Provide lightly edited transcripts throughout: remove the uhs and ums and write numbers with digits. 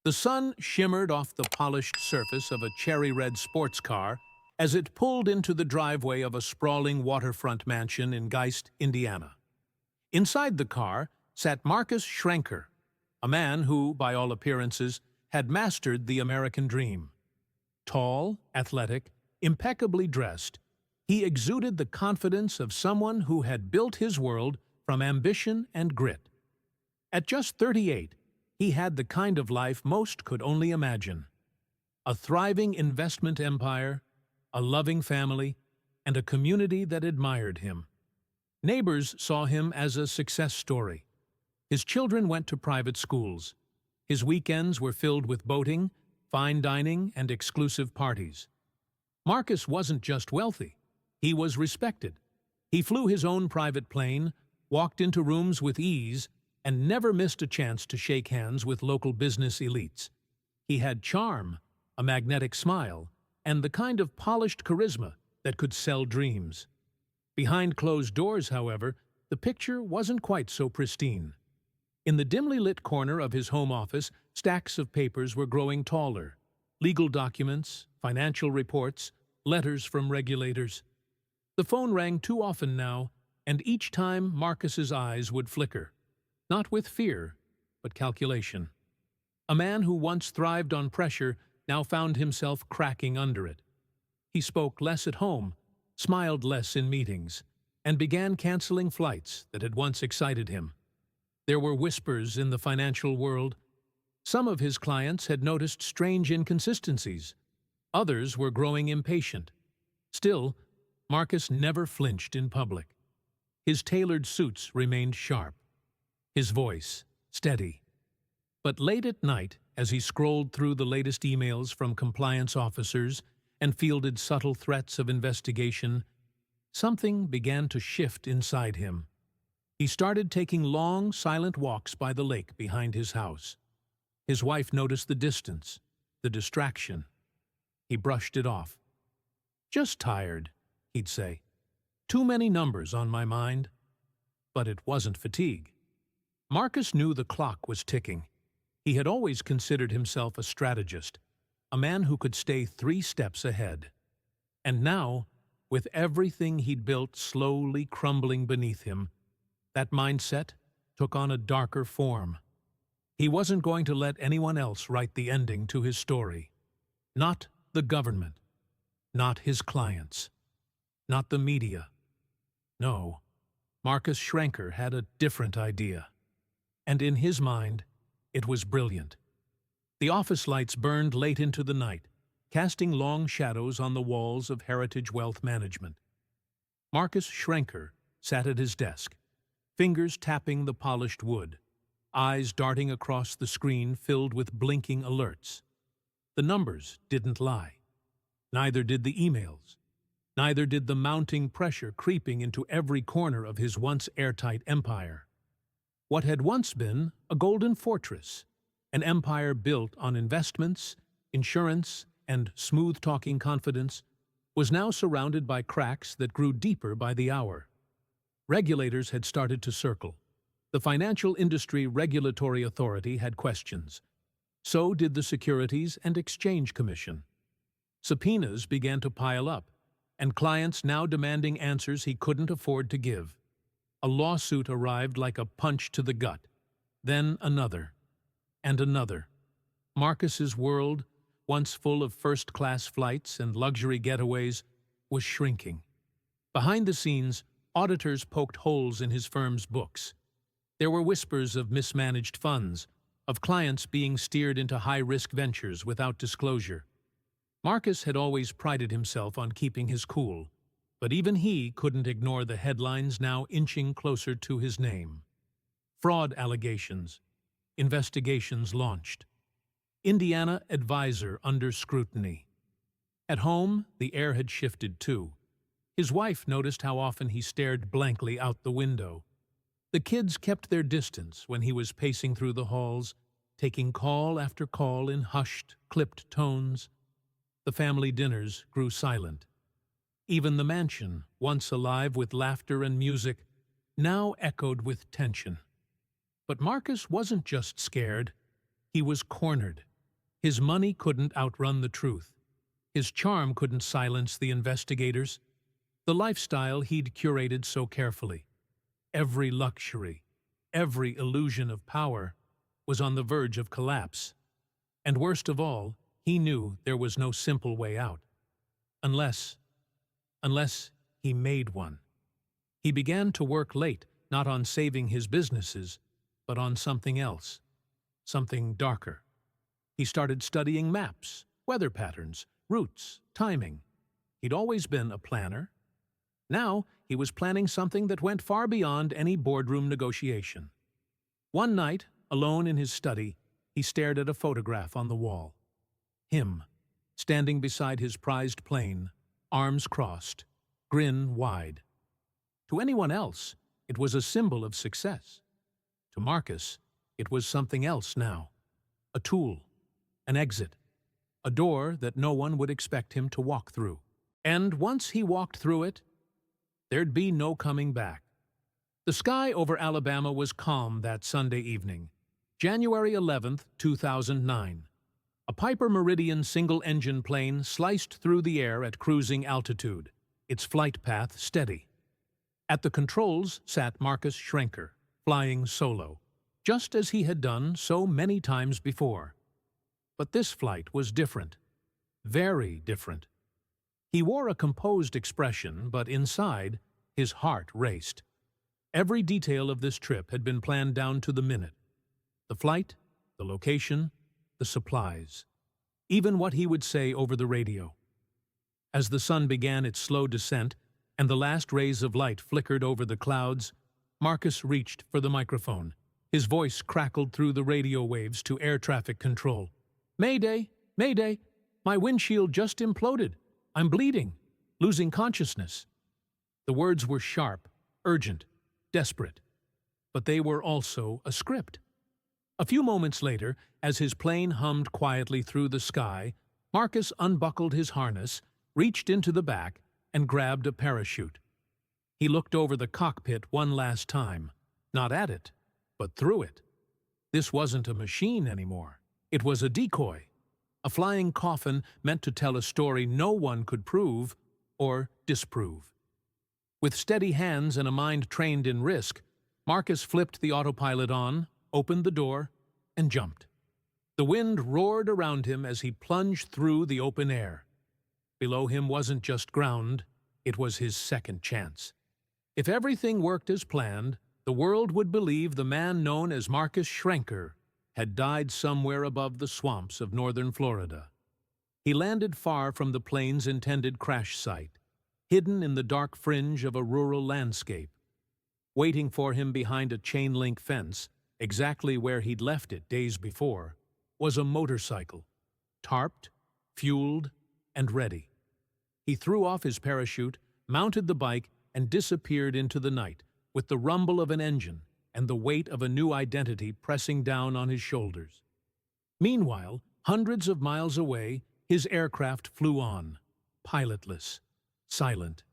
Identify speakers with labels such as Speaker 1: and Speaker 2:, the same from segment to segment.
Speaker 1: The sun shimmered off the polished surface of a cherry-red sports car as it pulled into the driveway of a sprawling waterfront mansion in Geist, Indiana. Inside the car sat Marcus Schrenker, a man who, by all appearances, had mastered the American dream. Tall, athletic, impeccably dressed, he exuded the confidence of someone who had built his world from ambition and grit. At just 38, he had the kind of life most could only imagine. A thriving investment empire, a loving family, and a community that admired him. Neighbors saw him as a success story. His children went to private schools. His weekends were filled with boating, fine dining, and exclusive parties. Marcus wasn't just wealthy. He was respected. He flew his own private plane, walked into rooms with ease, and never missed a chance to shake hands with local business elites. He had charm, a magnetic smile, and the kind of polished charisma that could sell dreams. Behind closed doors, however, the picture wasn't quite so pristine. In the dimly lit corner of his home office, stacks of papers were growing taller. Legal documents, financial reports, letters from regulators. The phone rang too often now, and each time Marcus's eyes would flicker. Not with fear, but calculation. A man who once thrived on pressure now found himself cracking under it. He spoke less at home, smiled less in meetings, and began canceling flights that had once excited him. There were whispers in the financial world. Some of his clients had noticed strange inconsistencies. Others were growing impatient. Still, Marcus never flinched in public. His tailored suits remained sharp. His voice steady. But late at night, as he scrolled through the latest emails from compliance officers and fielded subtle threats of investigation, something began to shift inside him. He started taking long, silent walks by the lake behind his house. His wife noticed the distance, the distraction. He brushed it off. "Just tired," he'd say. "Too many numbers on my mind." But it wasn't fatigue. Marcus knew the clock was ticking. He had always considered himself a strategist, a man who could stay 3 steps ahead. And now, with everything he'd built slowly crumbling beneath him, that mindset took on a darker form. He wasn't going to let anyone else write the ending to his story. Not the government. Not his clients. Not the media. No, Marcus Schrenker had a different idea. And in his mind, it was brilliant. The office lights burned late into the night, casting long shadows on the walls of Heritage Wealth Management. Marcus Schrenker sat at his desk, fingers tapping the polished wood, eyes darting across the screen filled with blinking alerts. The numbers didn't lie. Neither did the emails. Neither did the mounting pressure creeping into every corner of his once airtight empire. What had once been a golden fortress, an empire built on investments, insurance, and smooth-talking confidence, was now surrounded by cracks that grew deeper by the hour. Regulators had started to circle. The Financial Industry Regulatory Authority had questions. So did the Securities and Exchange Commission. Subpoenas began to pile up, and clients now demanding answers he couldn't afford to give. A lawsuit arrived like a punch to the gut. Then another. And another. Marcus's world, once full of first-class flights and luxury getaways, was shrinking. Behind the scenes, auditors poked holes in his firm's books. There were whispers of mismanaged funds, of clients being steered into high-risk ventures without disclosure. Marcus had always prided himself on keeping his cool, but even he couldn't ignore the headlines now inching closer to his name. Fraud allegations. Investigations launched. Indiana advisor under scrutiny. At home, the air had shifted too. His wife noticed how often he stared blankly out the window. The kids kept their distance when he was pacing through the halls, taking call after call in hushed, clipped tones. The family dinners grew silent. Even the mansion, once alive with laughter and music, now echoed with tension. But Marcus wasn't just scared. He was cornered. His money couldn't outrun the truth. His charm couldn't silence the investigators. The lifestyle he'd curated so carefully, every luxury, every illusion of power, was on the verge of collapse. And worst of all, he knew there was no simple way out. Unless he made one. He began to work late, not on saving his businesses, but on something else, something darker. He started studying maps, weather patterns, routes, timing. He'd always been a planner. Now he was planning something that went far beyond any boardroom negotiation. One night, alone in his study, he stared at a photograph on the wall. Him, standing beside his prized plane, arms crossed, grin wide. To anyone else, it was a symbol of success. To Marcus, it was something else now. A tool, an exit, a door that no one would expect him to walk through. And once he walked through it, there'd be no coming back. The sky over Alabama was calm that Sunday evening, January 11th, 2009. A Piper Meridian single-engine plane sliced through the air at cruising altitude, its flight path steady. At the controls sat Marcus Schrenker, flying solo, just as he had done so many times before. But this flight was different, very different. He wore a composed expression, but inside, his heart raced. Every detail of this trip had been planned down to the minute. The flight, the location, the supplies, even what he would say over the radio. As the sun began its slow descent and the last rays of light flickered over the clouds, Marcus reached for the microphone. His voice crackled through the radio waves to air traffic control. "Mayday! Mayday! My windshield just imploded. I'm bleeding, losing consciousness." The words were sharp, urgent, desperate, but they were also a script. A few moments later, as his plane hummed quietly through the sky, Marcus unbuckled his harness, reached into the back, and grabbed a parachute. He looked over the cockpit one last time, not at it, but through it. This wasn't a machine anymore. It was a decoy, a flying coffin meant to tell a story no one could prove or disprove. With steady hands and a mind trained in risk, Marcus flipped the autopilot on, opened the door, and jumped. The wind roared around him as he plunged through the open air. Below him wasn't just ground, it was his second chance. If everything worked as planned, the world would believe the man known as Marcus Schrenker had died somewhere above the swamps of northern Florida. He landed far from the plane's intended crash site, hidden in the dark fringe of a rural landscape. Waiting for him behind a chain-link fence, exactly where he'd left it days before, was a motorcycle, tarped, fueled, and ready. He threw off his parachute, mounted the bike, and disappeared into the night, with the rumble of an engine and the weight of a new identity pressing down on his shoulders. Meanwhile, hundreds of miles away, his aircraft flew on, pilotless, silent.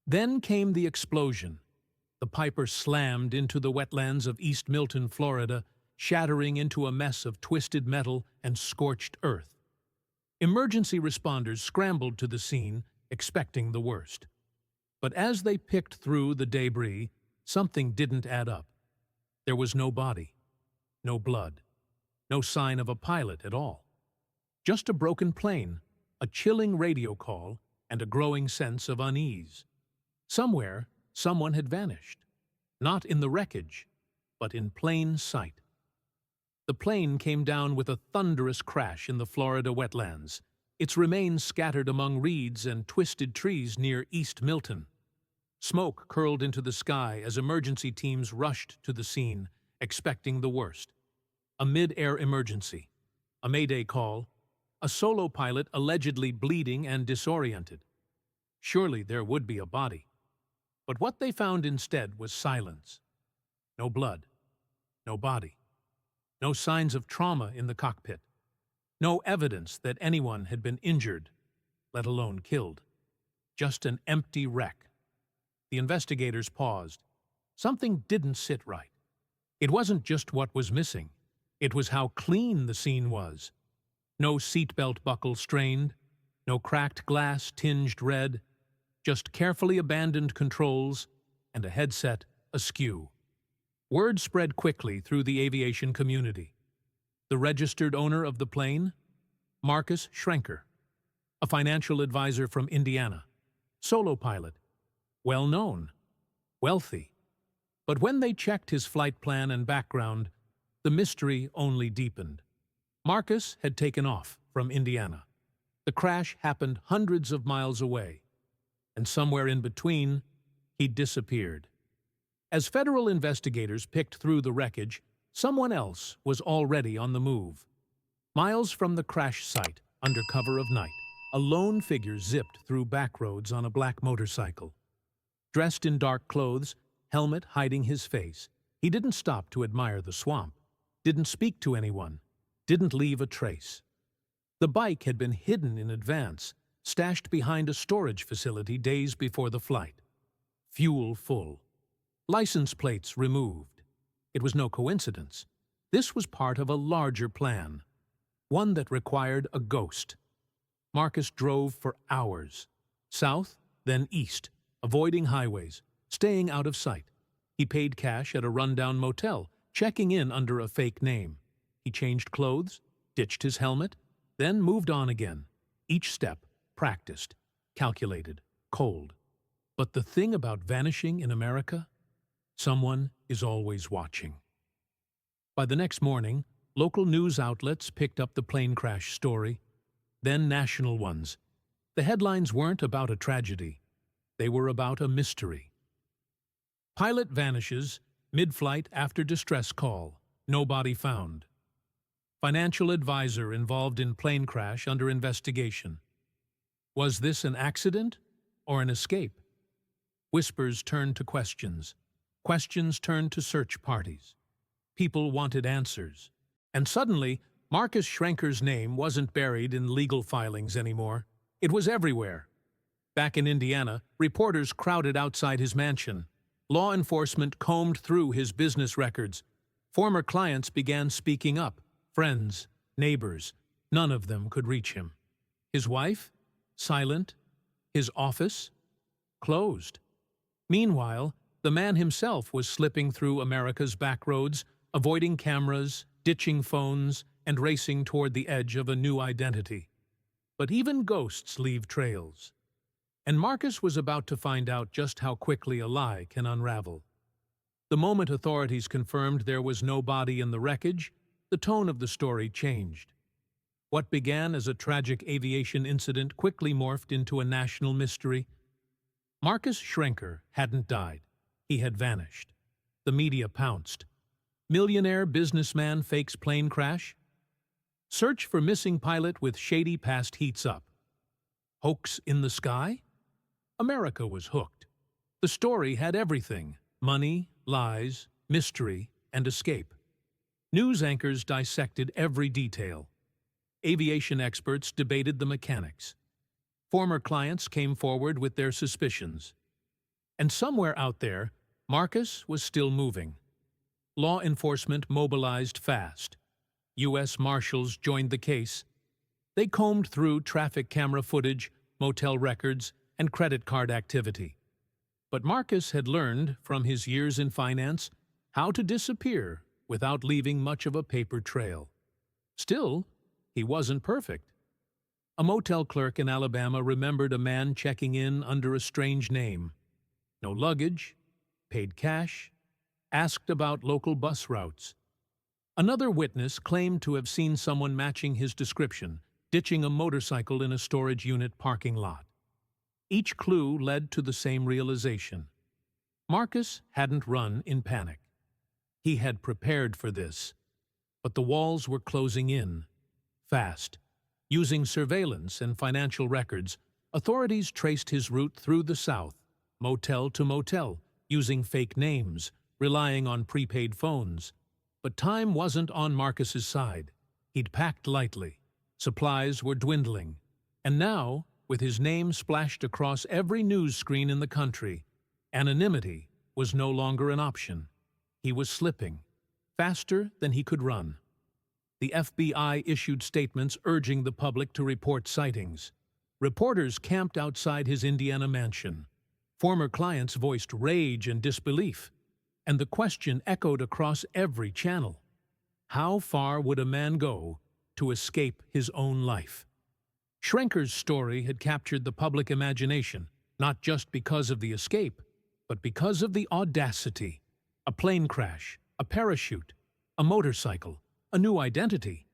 Speaker 1: Then came the explosion. The Piper slammed into the wetlands of East Milton, Florida, shattering into a mess of twisted metal and scorched earth. Emergency responders scrambled to the scene, expecting the worst. But as they picked through the debris, something didn't add up. There was no body, no blood, no sign of a pilot at all. Just a broken plane, a chilling radio call, and a growing sense of unease. Somewhere, someone had vanished. Not in the wreckage, but in plain sight. The plane came down with a thunderous crash in the Florida wetlands, its remains scattered among reeds and twisted trees near East Milton. Smoke curled into the sky as emergency teams rushed to the scene, expecting the worst. A mid-air emergency, a mayday call, a solo pilot allegedly bleeding and disoriented. Surely there would be a body. But what they found instead was silence. No blood, no body, no signs of trauma in the cockpit, no evidence that anyone had been injured, let alone killed. Just an empty wreck. The investigators paused. Something didn't sit right. It wasn't just what was missing. It was how clean the scene was. No seatbelt buckle strained, no cracked glass tinged red, just carefully abandoned controls and a headset askew. Word spread quickly through the aviation community. The registered owner of the plane? Marcus Schrenker, a financial advisor from Indiana, solo pilot, well-known, wealthy. But when they checked his flight plan and background, the mystery only deepened. Marcus had taken off from Indiana. The crash happened hundreds of miles away, and somewhere in between, he disappeared. As federal investigators picked through the wreckage, someone else was already on the move. Miles from the crash site, under cover of night, a lone figure zipped through back roads on a black motorcycle. Dressed in dark clothes, helmet hiding his face, he didn't stop to admire the swamp, didn't speak to anyone, didn't leave a trace. The bike had been hidden in advance, stashed behind a storage facility days before the flight. Fuel full. License plates removed. It was no coincidence. This was part of a larger plan, one that required a ghost. Marcus drove for hours, south, then east, avoiding highways, staying out of sight. He paid cash at a rundown motel, checking in under a fake name. He changed clothes, ditched his helmet, then moved on again. Each step, practiced, calculated, cold. But the thing about vanishing in America? Someone is always watching. By the next morning, local news outlets picked up the plane crash story, then national ones. The headlines weren't about a tragedy. They were about a mystery. Pilot vanishes, mid-flight after distress call. Nobody found. Financial advisor involved in plane crash under investigation. Was this an accident or an escape? Whispers turned to questions. Questions turned to search parties. People wanted answers. And suddenly, Marcus Schrenker's name wasn't buried in legal filings anymore. It was everywhere. Back in Indiana, reporters crowded outside his mansion. Law enforcement combed through his business records. Former clients began speaking up. Friends, neighbors, none of them could reach him. His wife? Silent. His office? Closed. Meanwhile, the man himself was slipping through America's back roads, avoiding cameras, ditching phones, and racing toward the edge of a new identity. But even ghosts leave trails. And Marcus was about to find out just how quickly a lie can unravel. The moment authorities confirmed there was no body in the wreckage, the tone of the story changed. What began as a tragic aviation incident quickly morphed into a national mystery. Marcus Schrenker hadn't died. He had vanished. The media pounced. Millionaire businessman fakes plane crash? Search for missing pilot with shady past heats up. Hoax in the sky? America was hooked. The story had everything: money, lies, mystery, and escape. News anchors dissected every detail. Aviation experts debated the mechanics. Former clients came forward with their suspicions. And somewhere out there, Marcus was still moving. Law enforcement mobilized fast. U.S. Marshals joined the case. They combed through traffic camera footage, motel records, and credit card activity. But Marcus had learned, from his years in finance, how to disappear without leaving much of a paper trail. Still, he wasn't perfect. A motel clerk in Alabama remembered a man checking in under a strange name. No luggage, paid cash, asked about local bus routes. Another witness claimed to have seen someone matching his description, ditching a motorcycle in a storage unit parking lot. Each clue led to the same realization. Marcus hadn't run in panic. He had prepared for this. But the walls were closing in, fast. Using surveillance and financial records, authorities traced his route through the South, motel to motel, using fake names, relying on prepaid phones. But time wasn't on Marcus's side. He'd packed lightly. Supplies were dwindling. And now, with his name splashed across every news screen in the country, anonymity was no longer an option. He was slipping, faster than he could run. The FBI issued statements urging the public to report sightings. Reporters camped outside his Indiana mansion. Former clients voiced rage and disbelief, and the question echoed across every channel. How far would a man go to escape his own life? Schrenker's story had captured the public imagination, not just because of the escape, but because of the audacity. A plane crash, a parachute, a motorcycle, a new identity.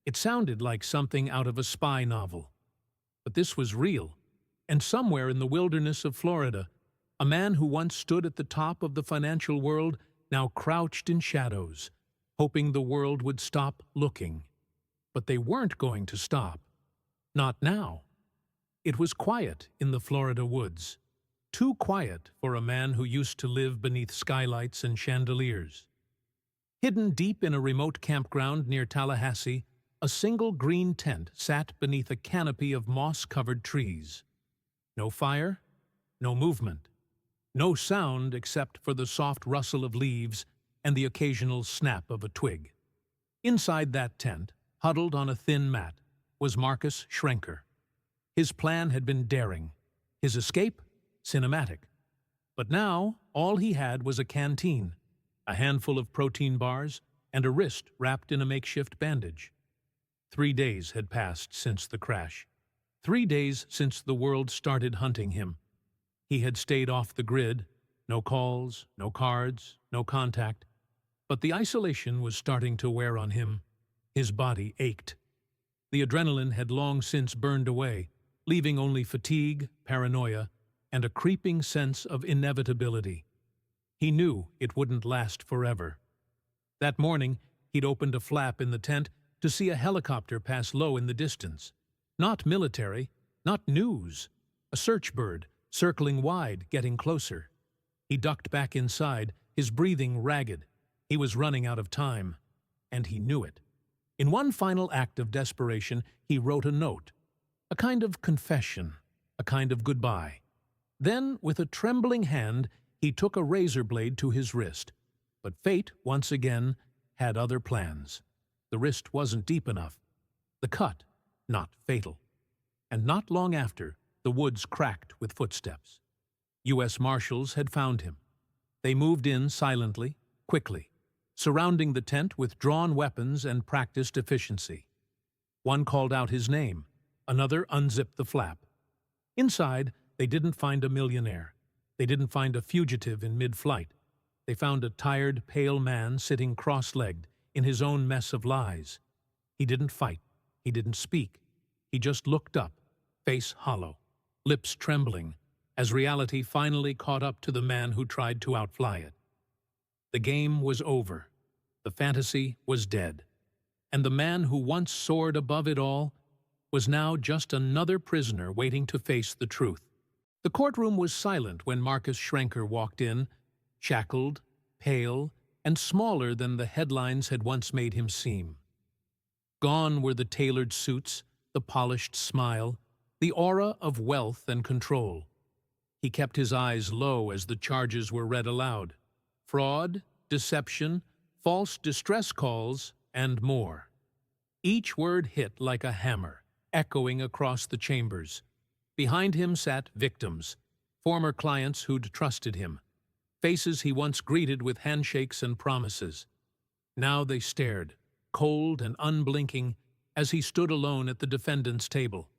Speaker 1: It sounded like something out of a spy novel. But this was real, and somewhere in the wilderness of Florida, a man who once stood at the top of the financial world now crouched in shadows, hoping the world would stop looking. But they weren't going to stop. Not now. It was quiet in the Florida woods. Too quiet for a man who used to live beneath skylights and chandeliers. Hidden deep in a remote campground near Tallahassee, a single green tent sat beneath a canopy of moss-covered trees. No fire, no movement, no sound except for the soft rustle of leaves and the occasional snap of a twig. Inside that tent, huddled on a thin mat, was Marcus Schrenker. His plan had been daring, his escape cinematic. But now all he had was a canteen, a handful of protein bars, and a wrist wrapped in a makeshift bandage. 3 days had passed since the crash. 3 days since the world started hunting him. He had stayed off the grid, no calls, no cards, no contact. But the isolation was starting to wear on him. His body ached. The adrenaline had long since burned away, leaving only fatigue, paranoia, and a creeping sense of inevitability. He knew it wouldn't last forever. That morning, he'd opened a flap in the tent to see a helicopter pass low in the distance. Not military, not news. A search bird, circling wide, getting closer. He ducked back inside, his breathing ragged. He was running out of time, and he knew it. In one final act of desperation, he wrote a note, a kind of confession, a kind of goodbye. Then, with a trembling hand, he took a razor blade to his wrist. But fate, once again, had other plans. The wrist wasn't deep enough. The cut, not fatal. And not long after, the woods cracked with footsteps. U.S. Marshals had found him. They moved in silently, quickly, surrounding the tent with drawn weapons and practiced efficiency. One called out his name, another unzipped the flap. Inside, they didn't find a millionaire. They didn't find a fugitive in mid-flight. They found a tired, pale man sitting cross-legged in his own mess of lies. He didn't fight. He didn't speak. He just looked up, face hollow, lips trembling, as reality finally caught up to the man who tried to outfly it. The game was over. The fantasy was dead. And the man who once soared above it all was now just another prisoner waiting to face the truth. The courtroom was silent when Marcus Schrenker walked in, shackled, pale, and smaller than the headlines had once made him seem. Gone were the tailored suits, the polished smile, the aura of wealth and control. He kept his eyes low as the charges were read aloud. Fraud, deception, false distress calls, and more. Each word hit like a hammer, echoing across the chambers. Behind him sat victims, former clients who'd trusted him, faces he once greeted with handshakes and promises. Now they stared, cold and unblinking, as he stood alone at the defendant's table.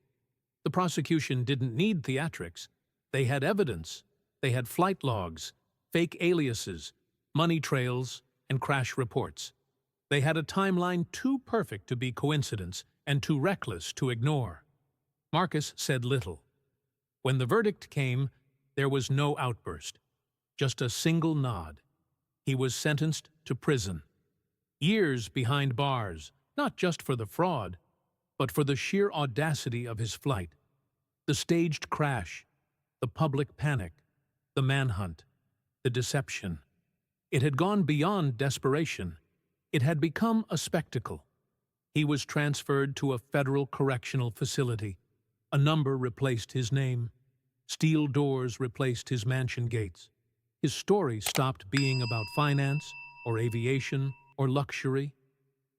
Speaker 1: The prosecution didn't need theatrics. They had evidence. They had flight logs, fake aliases, money trails, and crash reports. They had a timeline too perfect to be coincidence and too reckless to ignore. Marcus said little. When the verdict came, there was no outburst, just a single nod. He was sentenced to prison. Years behind bars, not just for the fraud, but for the sheer audacity of his flight. The staged crash, the public panic, the manhunt, the deception. It had gone beyond desperation. It had become a spectacle. He was transferred to a federal correctional facility. A number replaced his name. Steel doors replaced his mansion gates. His story stopped being about finance or aviation or luxury.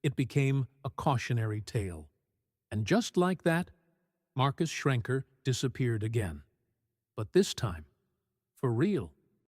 Speaker 1: it became a cautionary tale. And just like that, Marcus Schrenker disappeared again. But this time, for real.